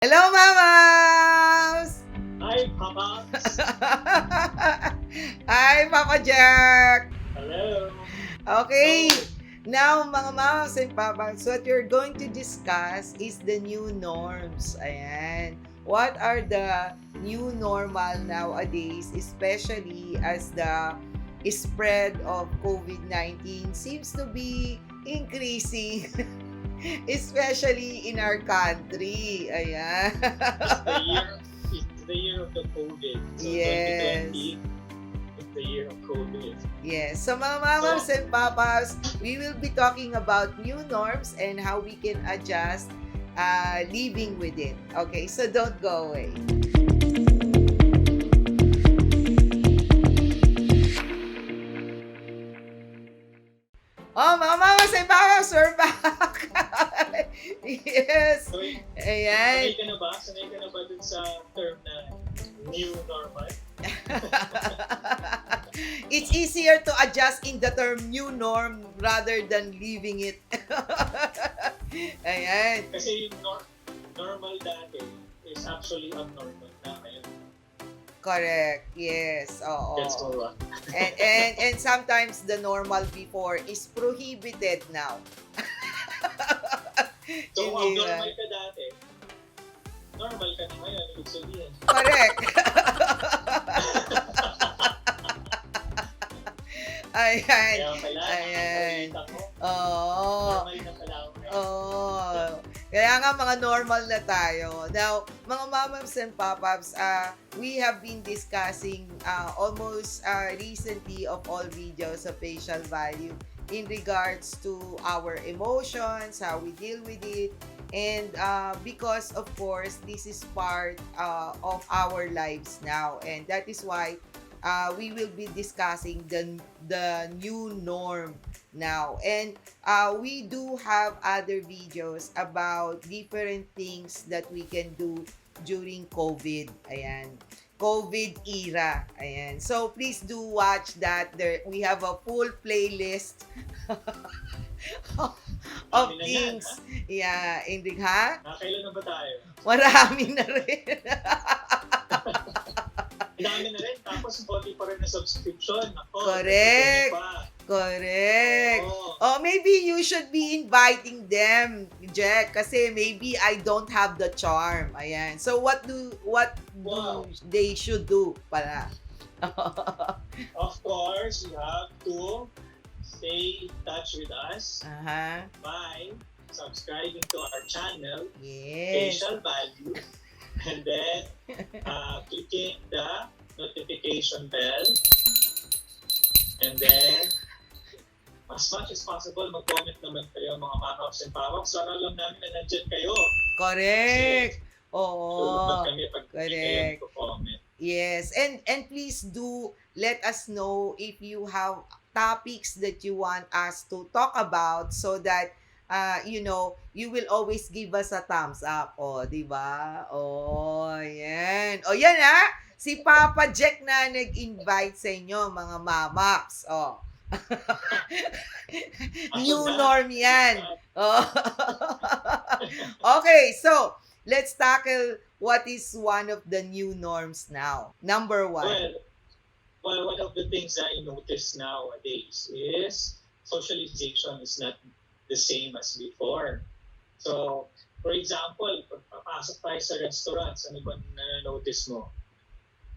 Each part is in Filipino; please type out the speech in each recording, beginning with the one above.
Hello, Mamas! Hi, Papas! Hi, Papa Jack! Hello! Okay, So, now mga Mamas and Papas, what we're going to discuss is the new norms. Ayan. What are the new normal nowadays, especially as the spread of COVID-19 seems to be increasing, especially in our country. Ayan. it's the year, it's the year of the COVID. So, Yes. 2020 is the year of COVID. Yes. So mga mamas So, and papas, we will be talking about new norms and how we can adjust living with it. Okay, so don't go away. Oh, mga mamas and papas, we're back! Yes. so Ayan. sanay ka na ba? Sanay ka na ba dun sa term na new normal? It's easier to adjust in the term new norm rather than leaving it. Ayan. Kasi yung normal dati is actually abnormal na ngayon. Correct. Yes. Gets Oo. mo ba? And sometimes the normal before is prohibited now. So, kung Hindi abnormal ba? ka dati, normal ka na ngayon, ibig sabihin. Correct. Ayan. Kaya pala, Ayan. nakakita ko, Oo. normal na pala ako ngayon. Oo. Kaya nga mga normal na tayo. Now, mga mamas and papaps, we have been discussing almost recently of all videos of facial value in regards to our emotions, how we deal with it, and because of course this is part of our lives now, and that is why we will be discussing the new norm now. And we do have other videos about different things that we can do during COVID. Ayan. COVID era. Ayan. So please do watch that. There we have a full playlist of Dami na yan, things. Yeah, Ingrid, ha? Nakakailan na ba tayo? Marami na rin. Dami na rin. Tapos, body pa rin na subscription. Ako, Correct. pa. Correct. Oo. Oh, maybe you should be inviting them, Jack, kasi maybe I don't have the charm. Ayan. So what do Wow. they should do pala? Of course, you have to stay in touch with us Aha. by subscribing to our channel, Yes. Facial Value, and then clicking the notification bell, and then as much as possible, mag-comment naman kayo mga mamaps and papaps. Sana alam namin na nandyan kayo. Correct. Tulog Oo. kami pag hindi kayo Correct. nagko-comment. Yes. And please do let us know if you have topics that you want us to talk about so that you will always give us a thumbs up. Oh, 'di ba? Oh, yan. Oh, yan ha. Si Papa Jack na nag-invite sa inyo, mga mamaps. Oh. New norm yan. Oh. Okay, so let's tackle what is one of the new norms now. Number one. Well, one of the things that I notice nowadays is socialization is not the same as before. So, for example, pag papasok tayo sa restaurants, ano ba na-notice mo,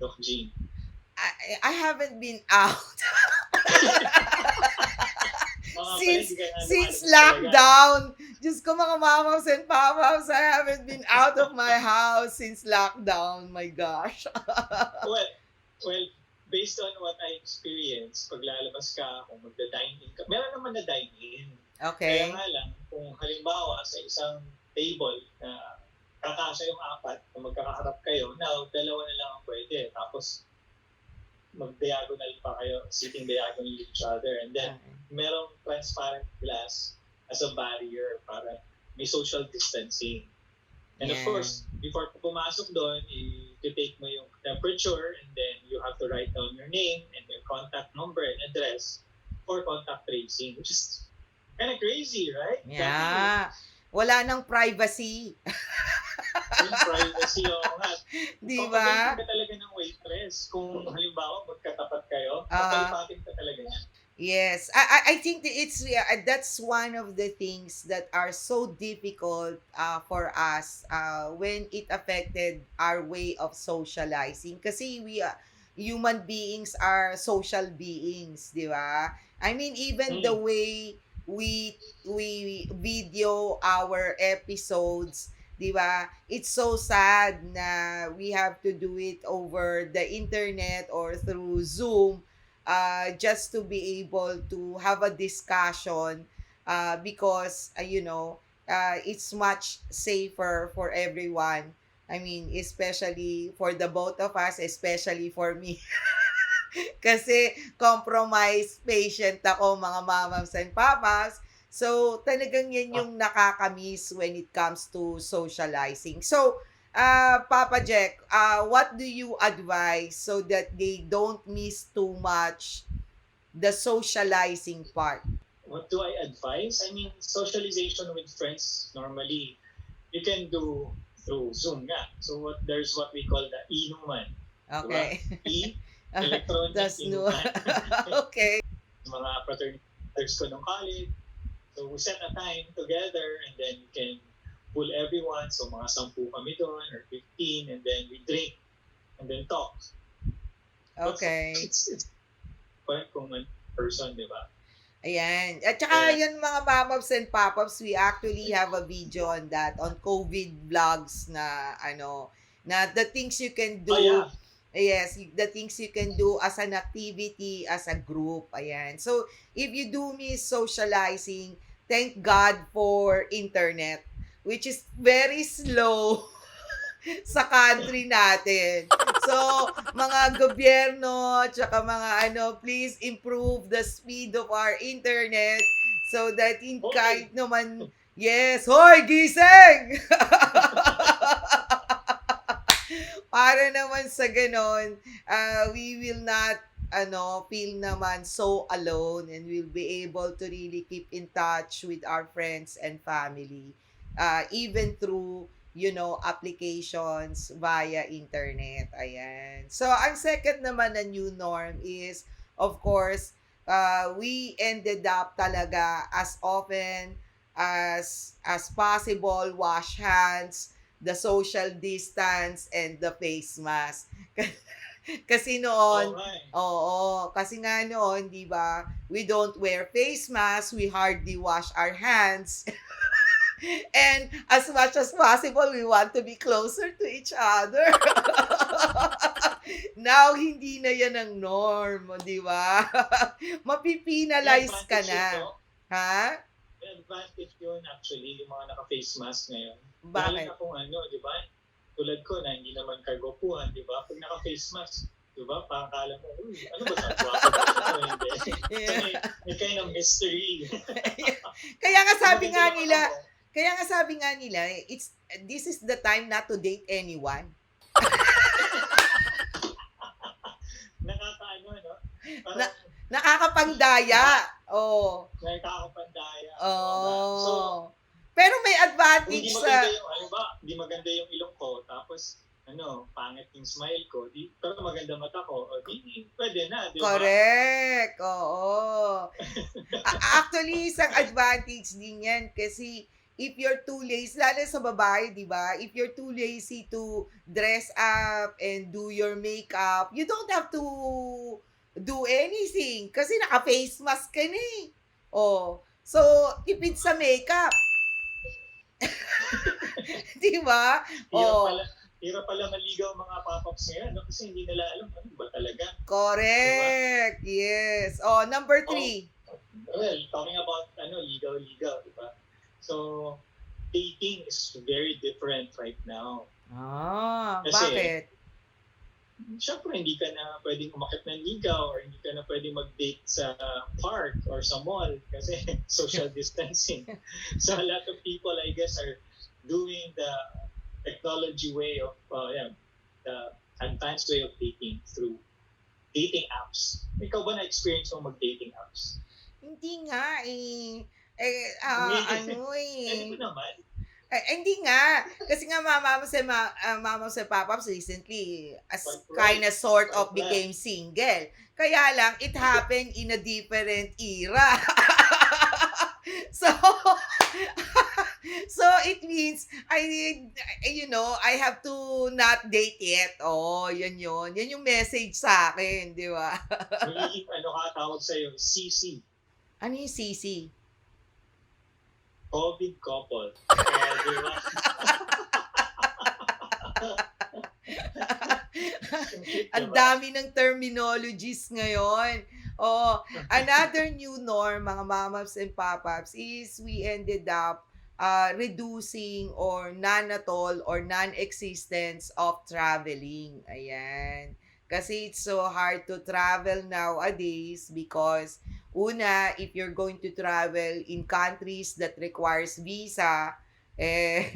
Doc G? I haven't been out since lockdown. Diyos ko, mga mamas and papas, I haven't been out of my house since lockdown. My gosh. Well, based on what I experienced, pag lalabas ka, kung magda-dine-in ka, meron naman na dine-in. Okay. Kaya nga lang, kung halimbawa sa isang table na kakasya yung apat, kung magkakaharap kayo, now, dalawa na lang ang pwede. Tapos, mag-diagonal pa kayo, sitting diagonal each other. And then, merong transparent glass as a barrier para may social distancing. And of course, before pumasok doon, i-take mo yung temperature and then you have to write down your name and your contact number and address for contact tracing, which is kind of crazy, right? Yeah. Wala nang privacy. Yung privacy, oo nga. Di Papagalitin ba? ka talaga ng waitress. Kung halimbawa magkatapat kayo, Ah, papalipatin ka talaga niya. yes. I think that that's one of the things that are so difficult for us when it affected our way of socializing. Kasi human beings are social beings, di ba? I mean, even the Hmm. way we video our episodes, di ba? It's so sad na we have to do it over the internet or through Zoom just to be able to have a discussion because it's much safer for everyone. I mean, especially for the both of us, especially for me. Kasi compromised patient ako, mga mamas and papas. So, talagang yan Ah, yung nakakamiss when it comes to socializing. So, Papa Jack, what do you advise so that they don't miss too much the socializing part? what do I advise? I mean, socialization with friends, normally, you can do through Zoom nga. So there's what we call the inuman. Di ba? Okay. E, electronic That's new. inuman. Okay. Mga fraternities ko nung college. So we set a time together and then we can pull everyone. So mga 10 kami doon or 15 and then we drink and then talk. But Okay. it's fun kung one person, di ba? Ayan. At saka Kaya, yun mga mamoms and popops, we actually have a video on that, on COVID vlogs na na the things you can oh yeah, do. Yes, the things you can do as an activity, as a group. Ayan. So, if you do miss socializing, thank God for internet, which is very slow sa country natin. So, mga gobyerno, tsaka mga please improve the speed of our internet so that okay. kahit naman, yes, hoy, gising! Para naman sa ganon, we will not feel naman so alone and we'll be able to really keep in touch with our friends and family even through applications via internet. Ayan. So, ang second naman na new norm is, of course, we ended up talaga as often as possible, wash hands, the social distance, and the face mask. Kasi Oo noon, nga eh. oo, kasi nga noon, di ba, we don't wear face mask, we hardly wash our hands, and as much as possible, we want to be closer to each other. Now, hindi na yan ang norm, di ba? May Mapipinalize ka advantage yun, na. no? Ha? May advantage yun actually, yung mga naka-face mask ngayon. Lalo Bakit? na kung di ba? Tulad ko na hindi naman kagwapuhan, di ba? Pag naka-face mask, di ba? Parang kala mo, ano ba sa gwapo ba ito? Hindi. So Yeah. may kind of mystery. Kaya nga Kung sabi maganda nga yung nila, mo, this is the time not to date anyone. nakakaano, no? Na, Parang nakakapangdaya. Oh. nakakapandaya. Oo nga. So, Oh. Pero may kung hindi advantage maganda sa yung, hindi maganda yung ilong ko, tapos, pangit yung smile ko, pero maganda mata ko, pwede na, di ba? correct. Oo. Actually, isang advantage din yan kasi if you're too lazy, lalo sa babae, di ba? If you're too lazy to dress up and do your makeup, you don't have to do anything kasi naka-face mask ka na eh. Oh. So, tipid sa makeup. Di ba? Hirap Oh, pala, hirap pala maligaw mga pop-ups ngayon, no? Kasi hindi nila alam ano ba talaga, di ba? correct. Yes. Oh, number Oh, 3. well, talking about ligaw-ligaw, di ba? So, dating is very different right now. Kasi, Bakit? syempre, hindi ka na pwedeng umakit ng ligaw or hindi ka na pwedeng mag-date sa park or sa mall kasi social distancing. So, a lot of people, I guess, are doing the technology way of, the advanced way of dating through dating apps. Ikaw ba na-experience mo mag-dating apps? Hindi nga eh. Hindi. Ano Hindi ko eh. naman. Ay, hindi nga. Kasi nga Mama sa Pop-Ups recently as Right. kind of sort Right. of became single. Kaya lang, it happened in a different era. So, so it means I have to not date yet. Oh, yan yun. Yan yung message sa akin, di ba? Magiging tawag sa'yo, CC, Ano yung CC? COVID couple. Di ba? Ang dami ng terminologies ngayon. Oh, another new norm, mga mamas and papaps, is we ended up reducing or none at all or non-existence of traveling. Ayan. Kasi it's so hard to travel nowadays because una, if you're going to travel in countries that requires visa, eh,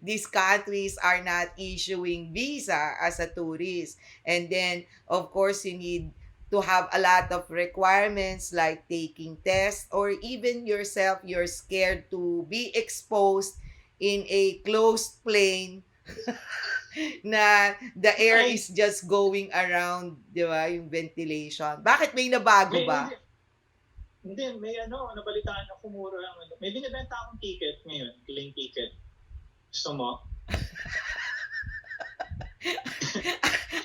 these countries are not issuing visa as a tourist. And then, of course, you need to have a lot of requirements like taking tests or even yourself, you're scared to be exposed in a closed plane na the air Ay, is just going around, di ba, yung ventilation. Bakit may nabago may, ba? hindi, may nabalitaan ako mura ang may binibenta akong ticket ngayon, plane ticket. Gusto mo?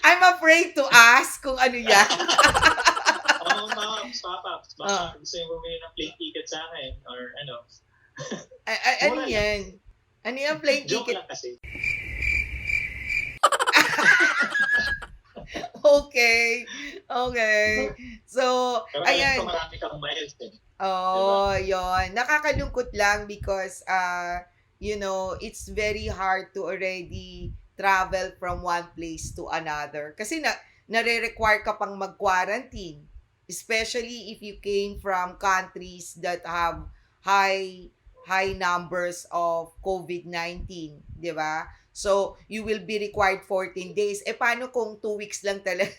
I'm afraid to ask kung ano yan. Oo, papaps. Baka gusto yung bumili ng plane ticket sa akin or Ano Mura lang. yan? Ano yung plane Joke ticket? lang kasi. Okay. Okay. So, Pero alam ayan. ko marami kang miles eh. Oh, yon. Nakakalungkot lang because it's very hard to already travel from one place to another. Kasi nare-require ka pang mag-quarantine, especially if you came from countries that have high numbers of COVID-19, 'di ba? So, you will be required 14 days. Paano kung 2 weeks lang talaga?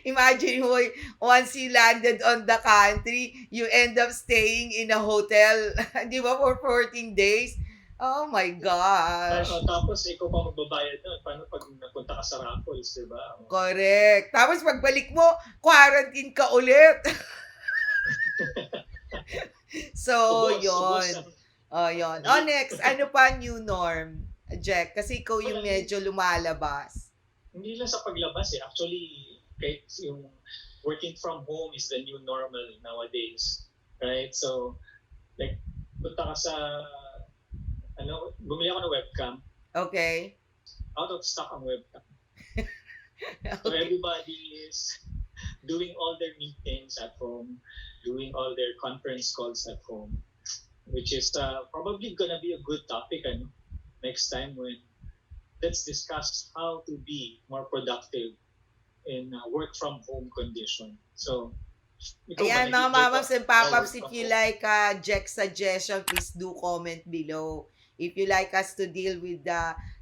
Imagine mo, once you landed on the country, you end up staying in a hotel, di ba, for 14 days? Oh my gosh. Tapos ikaw pa magbabayad doon. Paano pag napunta ka sa Raffles, di ba? Correct. Tapos pagbalik mo, quarantine ka ulit. So, yon. Oh, yon. Oh, next, ano pa new norm? Jack, kasi ikaw yung medyo lumalabas. Hindi lang sa paglabas eh. Actually, kahit yung working from home is the new normal nowadays. Right? So, like, punta ka sa, bumili ako ng webcam. Okay. Out of stock ang webcam. So, everybody is doing all their meetings at home, doing all their conference calls at home, which is probably gonna be a good topic, next time when let's discuss how to be more productive in work from home condition. So, ayan, mga mamas and papaps, if you like Jack's suggestion, please do comment below. If you like us to deal with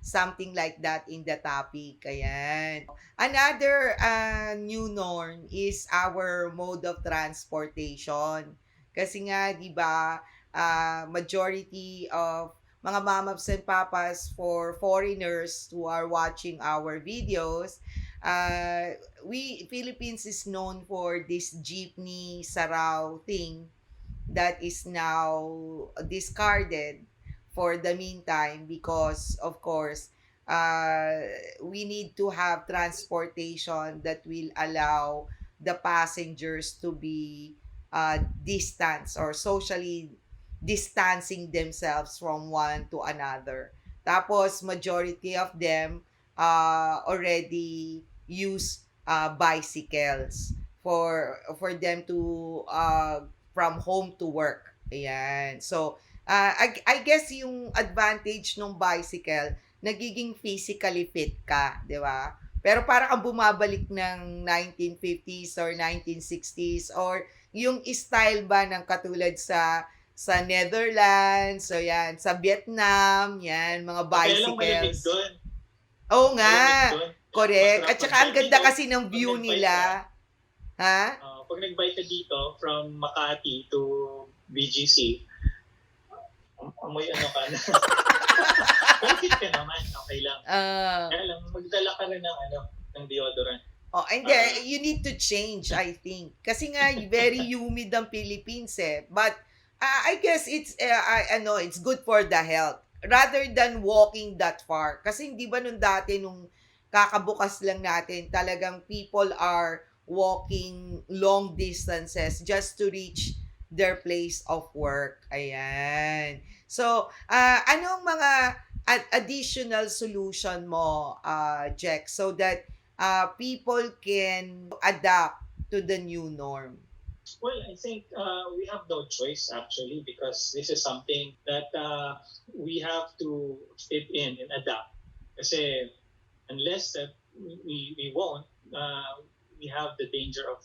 something like that in the topic. Ayan. Another new norm is our mode of transportation. Kasi nga, di ba, majority of mga mamas and papas for foreigners who are watching our videos, Philippines is known for this jeepney saraw thing that is now discarded for the meantime because of course we need to have transportation that will allow the passengers to be distance or socially distancing themselves from one to another. Tapos, majority of them already use bicycles for them to from home to work. Ayan. So, I guess yung advantage ng bicycle, nagiging physically fit ka, di ba? Pero parang kang bumabalik ng 1950s or 1960s or yung style ba ng katulad sa Netherlands, so yan, sa Vietnam, yan, mga bicycles. Oo nga, correct. At saka ang ganda kasi ng view nila. Ha? Pag nag-bike ka dito from Makati to BGC, amoy ano ka na. Pero fit ka naman, okay lang. Kaya lang, magdala ka rin ng deodorant. Oh, and you need to change, I think. Kasi nga, very humid ang Philippines eh. But, I guess I know, it's good for the health. Rather than walking that far. Kasi hindi ba nung dati, nung kakabukas lang natin, talagang people are walking long distances just to reach their place of work. Ayan. So, anong mga additional solution mo, Jack, so that people can adapt to the new norm? Well, I think we have no choice actually, because this is something that we have to fit in and adapt. Kasi unless that we won't, we have the danger of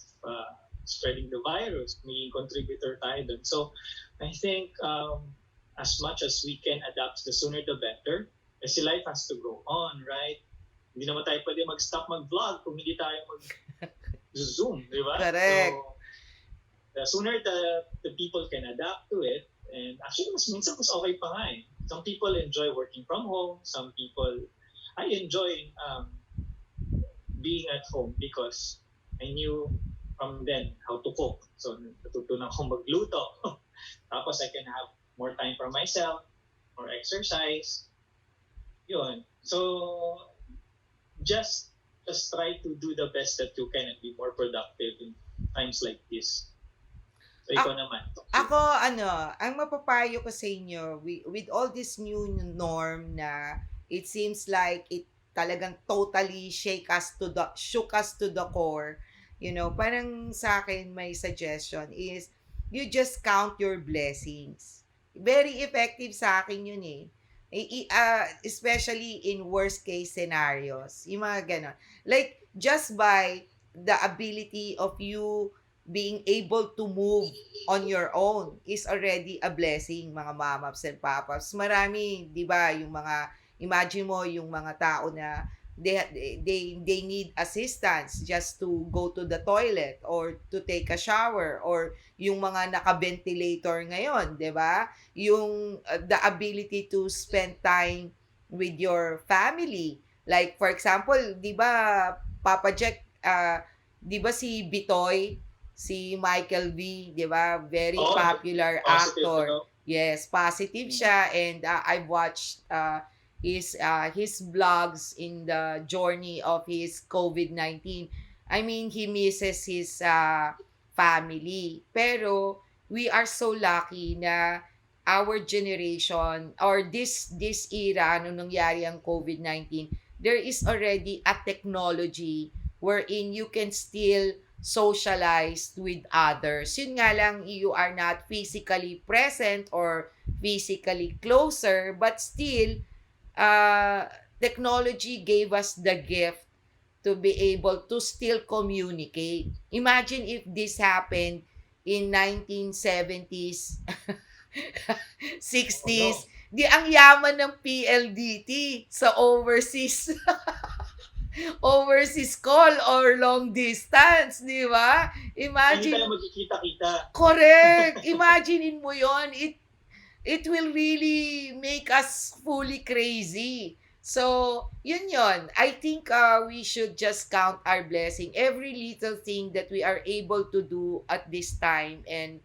spreading the virus, maging contributor tayo dun. So I think as much as we can adapt, the sooner the better. Kasi life has to go on, right? Hindi naman tayo pwede mag-stop mag-vlog kung hindi tayo mag-zoom, di ba? Correct. So, the sooner the people can adapt to it, and actually minsan mas okay pa nga eh. Some people enjoy working from home, some people, I enjoy being at home because I knew from then how to cook. So natutunan akong magluto. Tapos I can have more time for myself, more exercise. Yun. So just try to do the best that you can and be more productive in times like this. So, ikaw naman. Ako, ang mapapayo ko sa inyo, with all this new norm na it seems like it talagang totally shook us to the core, parang sa akin may suggestion is, you just count your blessings. Very effective sa akin yun eh. Especially in worst case scenarios. Yung mga ganon. Like, just by the ability of you being able to move on your own is already a blessing, mga mamaps and papaps. Marami, di ba, yung mga, imagine mo yung mga tao na they need assistance just to go to the toilet or to take a shower, or yung mga naka-ventilator ngayon, di ba? Yung the ability to spend time with your family. Like, for example, di ba, Papa Jack, di ba si Bitoy, si Michael V, di ba? Very popular actor. Yes, positive siya, and I've watched his vlogs in the journey of his COVID-19. I mean, he misses his family. Pero we are so lucky na our generation or this era nung nangyari ang COVID-19, there is already a technology wherein you can still socialize with others. Yun nga lang, you are not physically present or physically closer, but still, technology gave us the gift to be able to still communicate. Imagine if this happened in 1970s, 60s. Di ang yaman ng PLDT sa overseas call or long distance, di ba? Imagine. Hindi tayo magkikita-kita. Correct. Imaginein mo yon. It will really make us fully crazy. So, yun. I think we should just count our blessing. Every little thing that we are able to do at this time. And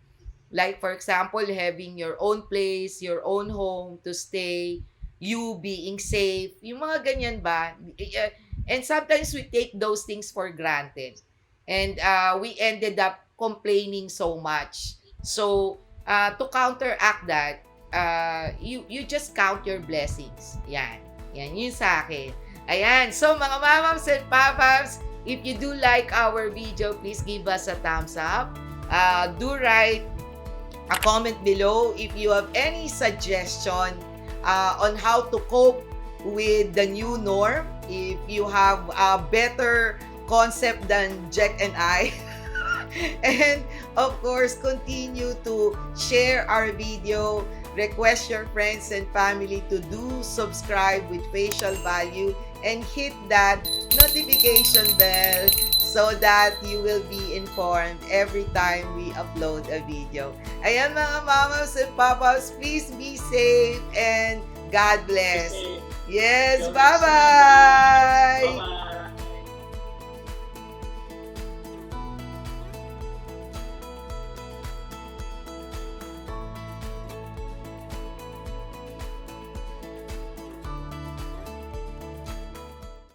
like, for example, having your own place, your own home to stay, you being safe, yung mga ganyan ba? And sometimes we take those things for granted. And we ended up complaining so much. So, to counteract that, you just count your blessings. Yan yun sa akin. Ayan. So, mga mamams and papaps, if you do like our video, please give us a thumbs up. Do write a comment below if you have any suggestion on how to cope with the new norm. If you have a better concept than Jack and I. And of course, continue to share our video. Request your friends and family to do subscribe with facial value and hit that notification bell so that you will be informed every time we upload a video. Ayan mga mamas and papas, please be safe and God bless. Kasi, Yes, God bless. bye-bye!